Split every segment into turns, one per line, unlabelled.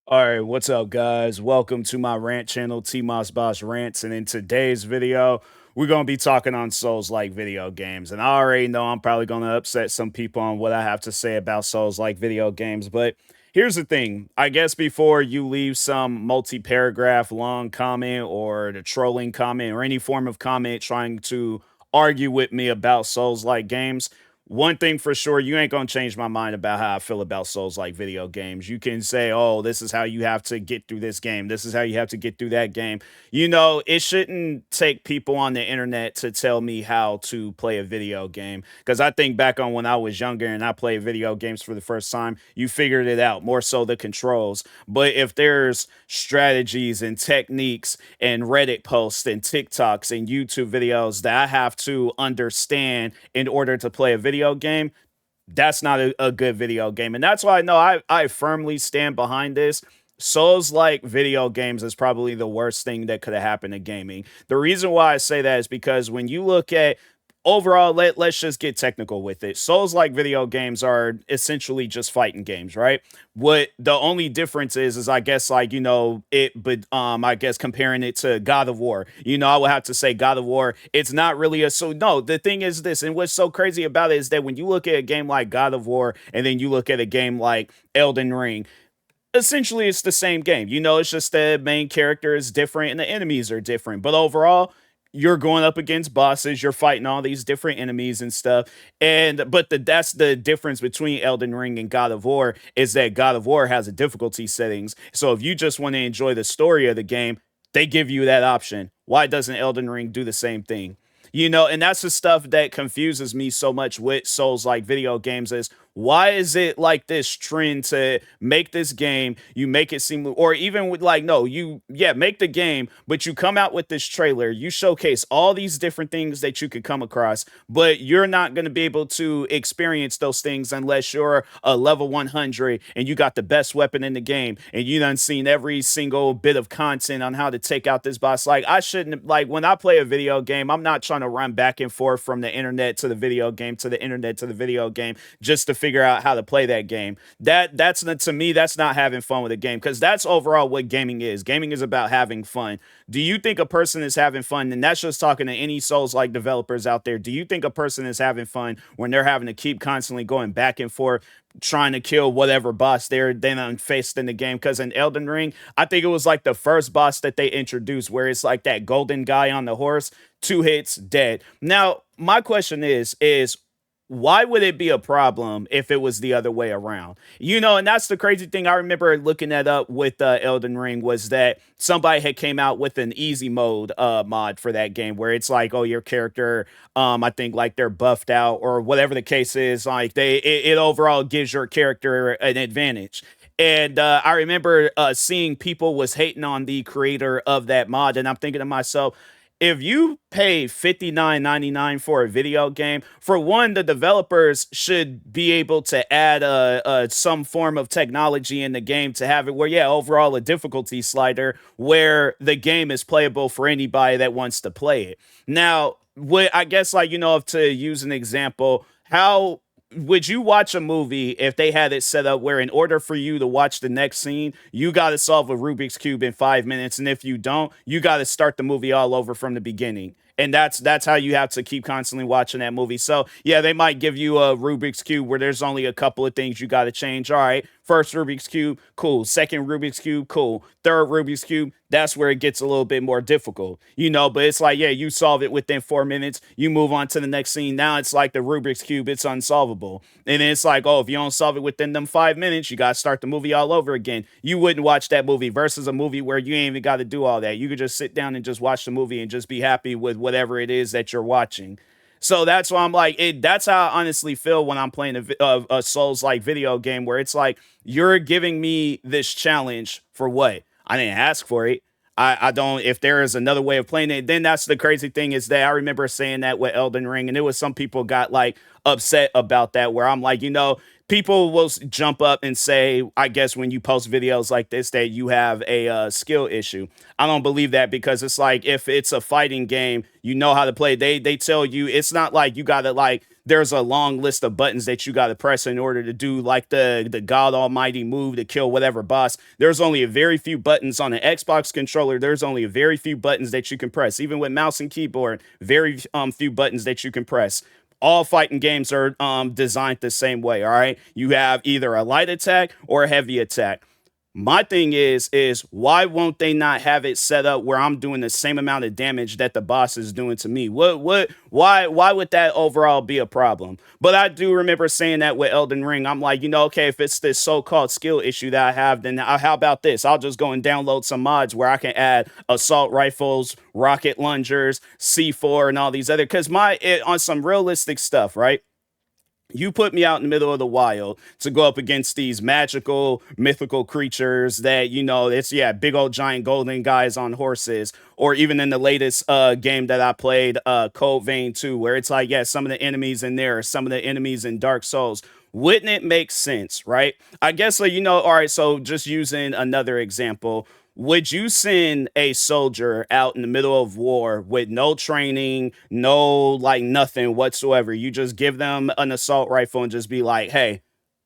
All right, what's up, guys? Welcome to my rant channel, TMossBoss Rants. And in today's video, we're going to be talking on Souls-like video games. And I already know I'm probably going to upset some people on what I have to say about Souls-like video games. But here's the thing. I guess before you leave some multi-paragraph long comment or the trolling comment or any form of comment trying to argue with me about Souls-like games, one thing for sure, you ain't gonna change my mind about how I feel about Souls like video games. You can say, oh, this is how you have to get through this game. This is how you have to get through that game. You know, it shouldn't take people on the internet to tell me how to play a video game. Because I think back on when I was younger and I played video games for the first time, you figured it out, more so the controls. But if there's strategies and techniques and Reddit posts and TikToks and YouTube videos that I have to understand in order to play a video game, that's not a good video game. And that's why I know I firmly stand behind this. Souls like video games is probably the worst thing that could have happened to gaming. The reason why I say that is because when you look at overall, let's just get technical with it. Souls like video games are essentially just fighting games, right? What the only difference is I guess like, but I guess comparing it to God of War. I would have to say God of War, it's not really a so no, the thing is this, and what's so crazy about it is that when you look at a game like God of War and then you look at a game like Elden Ring, essentially it's the same game. It's just the main character is different and the enemies are different. But overall, you're going up against bosses, you're fighting all these different enemies and stuff. And but that's the difference between Elden Ring and God of War is that God of War has a difficulty settings. So if you just want to enjoy the story of the game, they give you that option. Why doesn't Elden Ring do the same thing? And that's the stuff that confuses me so much with Souls like video games is why is it like this trend to make this game, you make it seem, or even with like, no, make the game, but you come out with this trailer, you showcase all these different things that you could come across, but you're not going to be able to experience those things unless you're a level 100 and you got the best weapon in the game and you done seen every single bit of content on how to take out this boss. Like, I shouldn't, like, when I play a video game, I'm not trying to run back and forth from the internet to the video game to the internet to the video game just to figure out how to play that game. That's not, to me, that's not having fun with a game, because that's overall what gaming is. Gaming is about having fun. Do you think a person is having fun? And that's just talking to any Souls like developers out there. Do you think a person is having fun when they're having to keep constantly going back and forth trying to kill whatever boss they're then faced in the game? Because in Elden Ring, I think it was like the first boss that they introduced where it's like that golden guy on the horse, 2 hits, dead. Now, my question is why would it be a problem if it was the other way around? And that's the crazy thing. I remember looking that up with Elden Ring, was that somebody had came out with an easy mode mod for that game where it's like, oh, your character, I think like they're buffed out or whatever the case is, like it overall gives your character an advantage. And I remember seeing people was hating on the creator of that mod, and I'm thinking to myself, if you pay $59.99 for a video game, for one, the developers should be able to add some form of technology in the game to have it where, yeah, overall a difficulty slider where the game is playable for anybody that wants to play it. Now, what I guess, like, if to use an example, how would you watch a movie if they had it set up where in order for you to watch the next scene, you got to solve a Rubik's Cube in 5 minutes, and if you don't, you got to start the movie all over from the beginning? And that's how you have to keep constantly watching that movie. So yeah, they might give you a Rubik's Cube where there's only a couple of things you got to change. All right, first Rubik's Cube, cool. Second Rubik's Cube, cool. Third Rubik's Cube, that's where it gets a little bit more difficult, But it's like, yeah, you solve it within 4 minutes, you move on to the next scene. Now it's like the Rubik's Cube, it's unsolvable. And then it's like, oh, if you don't solve it within them 5 minutes, you got to start the movie all over again. You wouldn't watch that movie versus a movie where you ain't even got to do all that. You could just sit down and just watch the movie and just be happy with whatever it is that you're watching. So that's why I'm like, that's how I honestly feel when I'm playing a Souls like video game where it's like, you're giving me this challenge for what? I didn't ask for it. I don't, if there is another way of playing it, then that's the crazy thing is that I remember saying that with Elden Ring, and it was some people got like upset about that, where I'm like, people will jump up and say, I guess when you post videos like this, that you have a skill issue. I don't believe that, because it's like, if it's a fighting game, you know how to play. They tell you it's not like you gotta like there's a long list of buttons that you got to press in order to do like the God Almighty move to kill whatever boss. There's only a very few buttons on an Xbox controller. There's only a very few buttons that you can press. Even with mouse and keyboard, very few buttons that you can press. All fighting games are designed the same way. All right, you have either a light attack or a heavy attack. My thing is why won't they not have it set up where I'm doing the same amount of damage that the boss is doing to me? Why would that overall be a problem? But I do remember saying that with Elden Ring. I'm like, okay, if it's this so-called skill issue that I have, then how about this? I'll just go and download some mods where I can add assault rifles, rocket lungers, C4, and all these other, because on some realistic stuff, right? You put me out in the middle of the wild to go up against these magical, mythical creatures that, it's, yeah, big old giant golden guys on horses, or even in the latest game that I played, Code Vein 2, where it's like, yeah, some of the enemies in there, some of the enemies in Dark Souls. Wouldn't it make sense, right? I guess, all right, so just using another example, would you send a soldier out in the middle of war with no training, no like nothing whatsoever? You just give them an assault rifle and just be like, hey,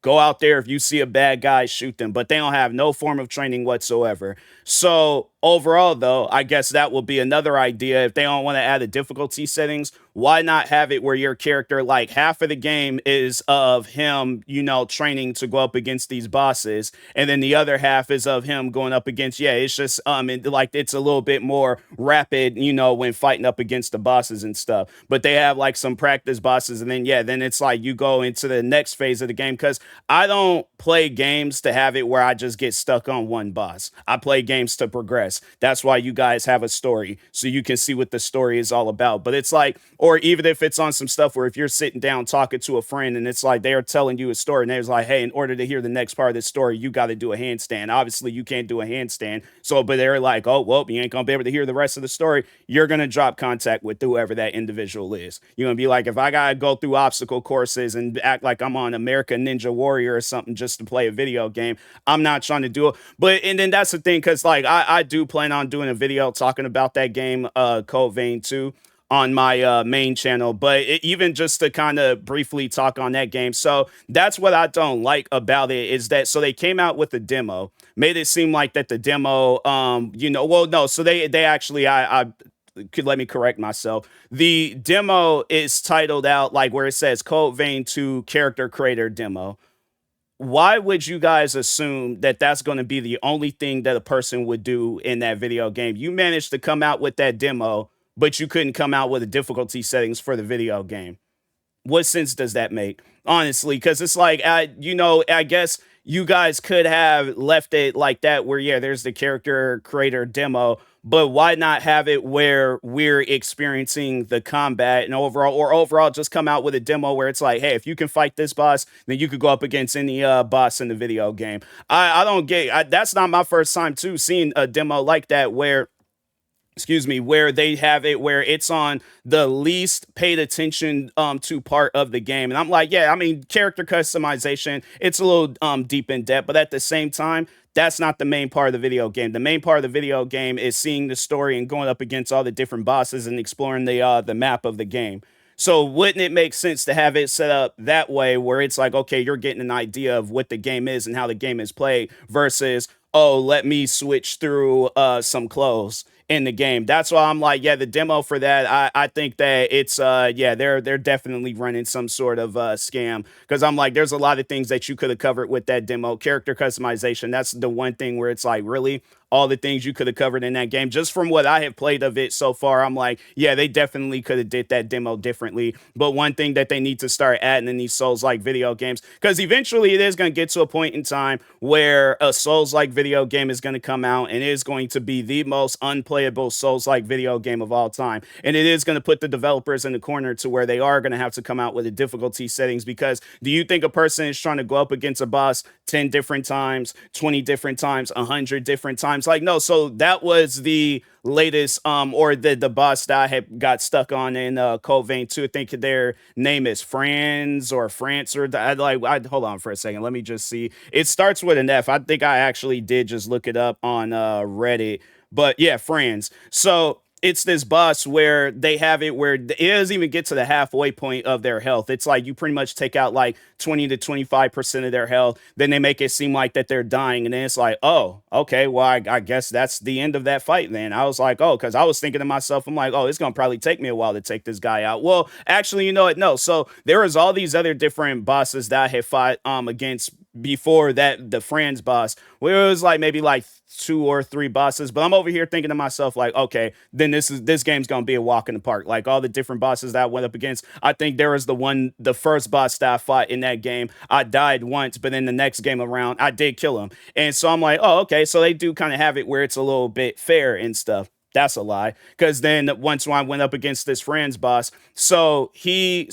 go out there. If you see a bad guy, shoot them. But they don't have no form of training whatsoever. So overall, though, I guess that will be another idea. If they don't want to add the difficulty settings, why not have it where your character, like half of the game is of him, training to go up against these bosses, and then the other half is of him going up against, yeah, it's just like it's a little bit more rapid, when fighting up against the bosses and stuff. But they have like some practice bosses, and then then it's like you go into the next phase of the game, because I don't play games to have it where I just get stuck on one boss. I play games to progress. That's why you guys have a story, so you can see what the story is all about. But it's like, or even if it's on some stuff where if you're sitting down talking to a friend and it's like they're telling you a story and they're like, hey, in order to hear the next part of this story, you got to do a handstand. Obviously, you can't do a handstand. So, but they're like, oh, well, you ain't going to be able to hear the rest of the story. You're going to drop contact with whoever that individual is. You're going to be like, if I got to go through obstacle courses and act like I'm on American Ninja Warrior or something just to play a video game, I'm not trying to do it. But, and then that's the thing, because like I do plan on doing a video talking about that game, Code Vein 2, on my main channel. But even just to kind of briefly talk on that game, so that's what I don't like about it, is that so they came out with a demo, made it seem like that the demo, well, no, so they actually, I could, let me correct myself. The demo is titled out like where it says Code Vein 2 character creator demo. Why would you guys assume that that's going to be the only thing that a person would do in that video game? You managed to come out with that demo, but you couldn't come out with the difficulty settings for the video game. What sense does that make, honestly? Because it's like, I guess you guys could have left it like that, where, yeah, there's the character creator demo, but why not have it where we're experiencing the combat and overall just come out with a demo where it's like, hey, if you can fight this boss, then you could go up against any boss in the video game. I don't get, that's not my first time too seeing a demo like that where, excuse me, where they have it where it's on the least paid attention to part of the game. And I'm like, yeah, I mean, character customization, it's a little deep in depth, but at the same time, that's not the main part of the video game. The main part of the video game is seeing the story and going up against all the different bosses and exploring the map of the game. So wouldn't it make sense to have it set up that way where it's like, okay, you're getting an idea of what the game is and how the game is played versus, oh, let me switch through some clothes in the game. That's why I'm like, yeah, the demo for that, I think that it's yeah, they're definitely running some sort of scam, because I'm like, there's a lot of things that you could have covered with that demo. Character customization, that's the one thing where it's like, really, all the things you could have covered in that game. Just from what I have played of it so far, I'm like, yeah, they definitely could have did that demo differently. But one thing that they need to start adding in these Souls-like video games, because eventually it is going to get to a point in time where a Souls-like video game is going to come out and it is going to be the most unplayable Souls-like video game of all time. And it is going to put the developers in the corner to where they are going to have to come out with the difficulty settings, because do you think a person is trying to go up against a boss 10 different times, 20 different times, 100 different times? Like, no. So that was the latest or the boss that I had got stuck on in Code Vein 2. I think their name is Franz or France, or I hold on for a second, let me just see. It starts with an F. I think I actually did just look it up on Reddit, but yeah, Franz. So it's this boss where they have it where it doesn't even get to the halfway point of their health. It's like you pretty much take out like 20 to 25% of their health. Then they make it seem like that they're dying. And then it's like, oh, okay, well, I guess that's the end of that fight then. I was like, oh, because I was thinking to myself, I'm like, oh, it's going to probably take me a while to take this guy out. Well, actually, you know what? No. So there was all these other different bosses that I had fought against before that, the Franz boss, where it was like maybe like two or three bosses. But I'm over here thinking to myself, like, okay, then this game's gonna be a walk in the park. Like all the different bosses that I went up against. I think there was the first boss that I fought in that game. I died once, but then the next game around, I did kill him. And so I'm like, oh, okay, so they do kind of have it where it's a little bit fair and stuff. That's a lie. Because then once I went up against this Franz boss, so he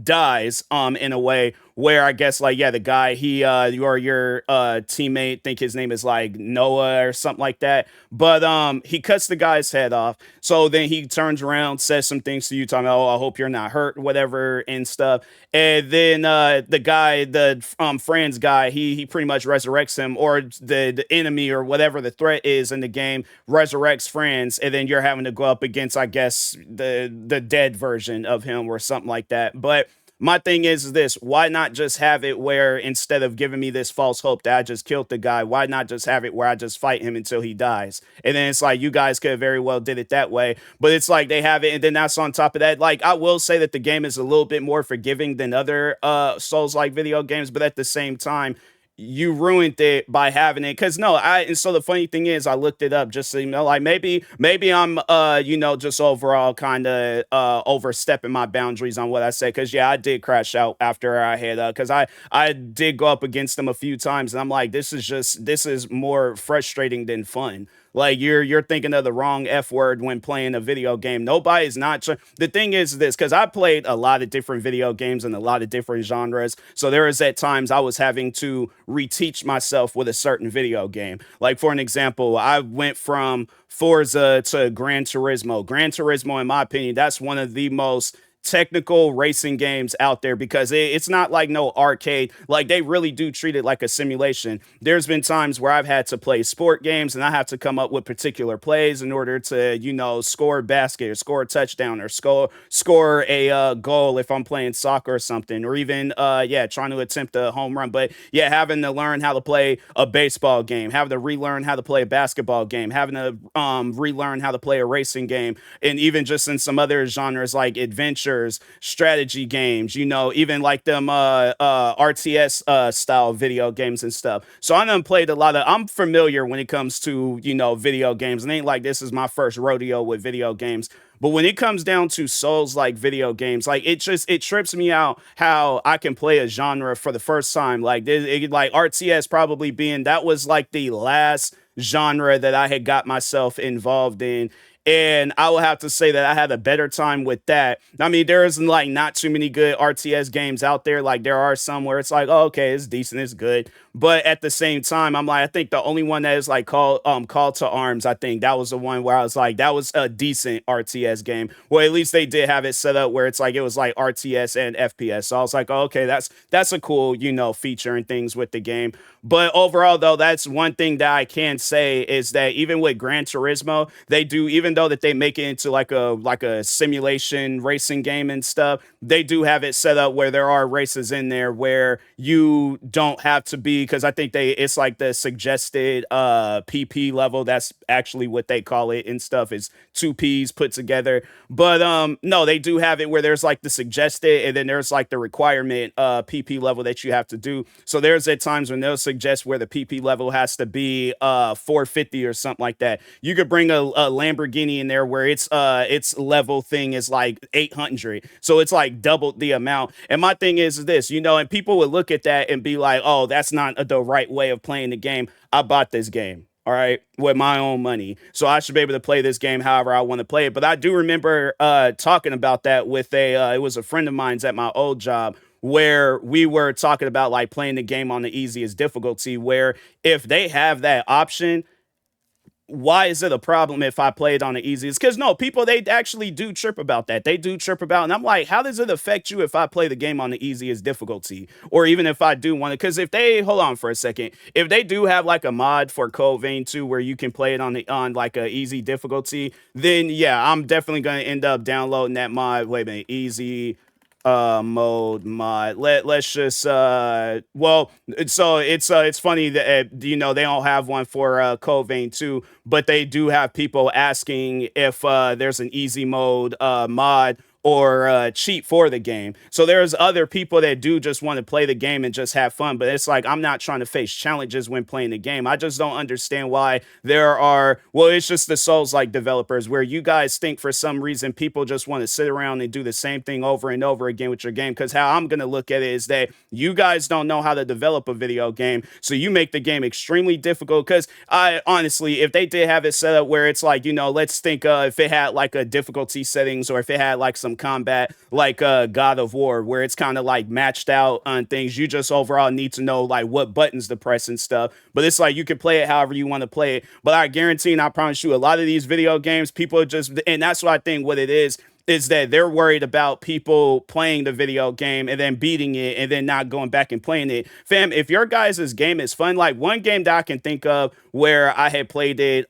dies in a way where I guess like yeah the guy he your teammate, think his name is like Noah or something like that, but he cuts the guy's head off. So then he turns around, says some things to you talking about, oh, I hope you're not hurt, whatever and stuff. And then the guy, the Franz guy, he pretty much resurrects him, or the enemy or whatever the threat is in the game resurrects Franz, and then you're having to go up against, I guess, the dead version of him or something like that. But my thing is this: why not just have it where instead of giving me this false hope that I just killed the guy, why not just have it where I just fight him until he dies? And then it's like you guys could have very well did it that way, but it's like they have it, and then that's on top of that. Like I will say that the game is a little bit more forgiving than other Souls like video games, but at the same time, you ruined it by having it. Because no, and so the funny thing is I looked it up just so you know, like maybe I'm just overall kind of overstepping my boundaries on what I said. Because yeah, I did crash out after I had because I did go up against them a few times, and I'm like, this is more frustrating than fun. Like you're thinking of the wrong F word when playing a video game. Nobody's not the thing is this, because I played a lot of different video games and a lot of different genres. So there is at times I was having to reteach myself with a certain video game. Like for an example, I went from Forza to Gran Turismo. Gran Turismo, in my opinion, that's one of the most technical racing games out there, because it's not like no arcade. Like they really do treat it like a simulation. There's been times where I've had to play sport games and I have to come up with particular plays in order to score a basket or score a touchdown or score a goal if I'm playing soccer or something, or even trying to attempt a home run. But yeah, having to learn how to play a baseball game, having to relearn how to play a basketball game, having to relearn how to play a racing game, and even just in some other genres like adventure strategy games, even like them RTS style video games and stuff. So I done played a lot of, I'm familiar when it comes to, video games. It ain't like this is my first rodeo with video games. But when it comes down to Souls like video games, like it trips me out how I can play a genre for the first time. Like like RTS probably being, that was like the last genre that I had got myself involved in. And I will have to say that I had a better time with that. I mean, there is like not too many good RTS games out there. Like there are some where it's like, oh, okay, it's decent, it's good. But at the same time, I'm like, I think the only one that is like Call to Arms, I think that was the one where I was like, that was a decent RTS game. Well, at least they did have it set up where it's like it was like RTS and FPS. So I was like, oh, okay, that's a cool, feature and things with the game. But overall, though, that's one thing that I can say is that even with Gran Turismo, they do, even though that they make it into like a simulation racing game and stuff, they do have it set up where there are races in there where you don't have to be, because I think it's like the suggested PP level. That's actually what they call it and stuff, is two P's put together. But no, they do have it where there's like the suggested, and then there's like the requirement PP level that you have to do. So there's at times when they'll suggest where the PP level has to be 450 or something like that. You could bring a Lamborghini in there where its level thing is like 800. So it's like doubled the amount. And my thing is this, and people would look at that and be like, oh, that's not the right way of playing the game. I bought this game, all right, with my own money, so I should be able to play this game however I want to play it. But I do remember talking about that with it was a friend of mine's at my old job, where we were talking about like playing the game on the easiest difficulty, where if they have that option, why is it a problem if I play it on the easiest? Because no, people they actually do trip about that. They do trip about, and I'm like, how does it affect you if I play the game on the easiest difficulty, or even if I do want to? Because if they hold on for a second, if they do have like a mod for Code Vein 2 where you can play it on like a easy difficulty, then yeah, I'm definitely gonna end up downloading that mod. Wait a minute, easy mode mod. Let's just well, it's funny that you know they don't have one for Code Vein 2, but they do have people asking if there's an easy mode mod or cheat for the game. So there's other people that do just want to play the game and just have fun, but it's like I'm not trying to face challenges when playing the game. I just don't understand why there are, well, it's just the Souls like developers where you guys think for some reason people just want to sit around and do the same thing over and over again with your game. Because how I'm going to look at it is that you guys don't know how to develop a video game, so you make the game extremely difficult. Because I honestly, if they did have it set up where it's like, you know, let's think if it had like a difficulty settings, or if it had like some combat like God of War, where it's kind of like matched out on things, you just overall need to know like what buttons to press and stuff. But it's like you can play it however you want to play it. But I guarantee and I promise you, a lot of these video games, people are just, and that's what I think what it is that they're worried about people playing the video game and then beating it and then not going back and playing it. Fam, if your guys' game is fun, like one game that I can think of where I had played it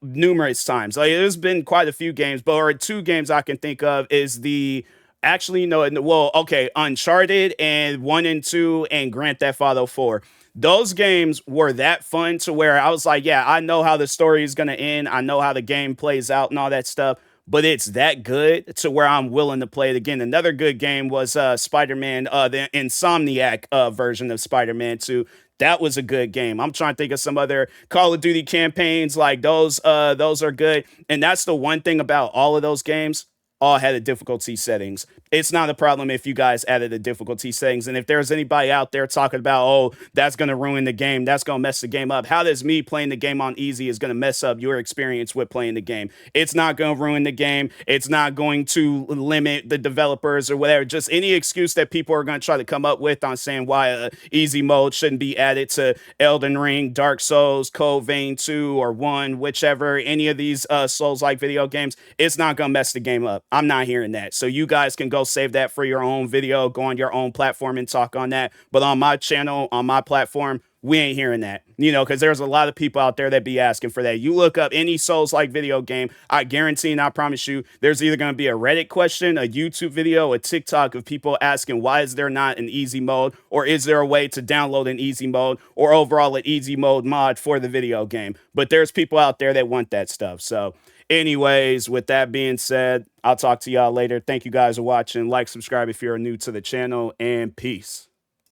numerous times. Like there's been quite a few games, but or two games I can think of is the actually no, well, okay, Uncharted and 1 and 2 and Grand Theft Auto 4. Those games were that fun to where I was like, yeah, I know how the story is going to end. I know how the game plays out and all that stuff, but it's that good to where I'm willing to play it again. Another good game was Spider-Man, the Insomniac version of Spider-Man 2. That was a good game. I'm trying to think of some other Call of Duty campaigns like those are good. And that's the one thing about all of those games, all had a difficulty settings. It's not a problem if you guys added the difficulty settings. And if there's anybody out there talking about, oh, that's going to ruin the game, that's going to mess the game up, how does me playing the game on easy is going to mess up your experience with playing the game? It's not going to ruin the game. It's not going to limit the developers or whatever. Just any excuse that people are going to try to come up with on saying why easy mode shouldn't be added to Elden Ring, Dark Souls, Code Vein 2, or 1, whichever, any of these Souls-like video games, it's not going to mess the game up. I'm not hearing that. So you guys can go save that for your own video, go on your own platform and talk on that. But on my channel, on my platform, we ain't hearing that, you know, because there's a lot of people out there that be asking for that. You look up any Souls like video game, I guarantee and I promise you, there's either going to be a Reddit question, a YouTube video, a TikTok of people asking why is there not an easy mode, or is there a way to download an easy mode, or overall an easy mode mod for the video game. But there's people out there that want that stuff. So anyways, with that being said, I'll talk to y'all later. Thank you guys for watching. Like, subscribe if you're new to the channel, and peace.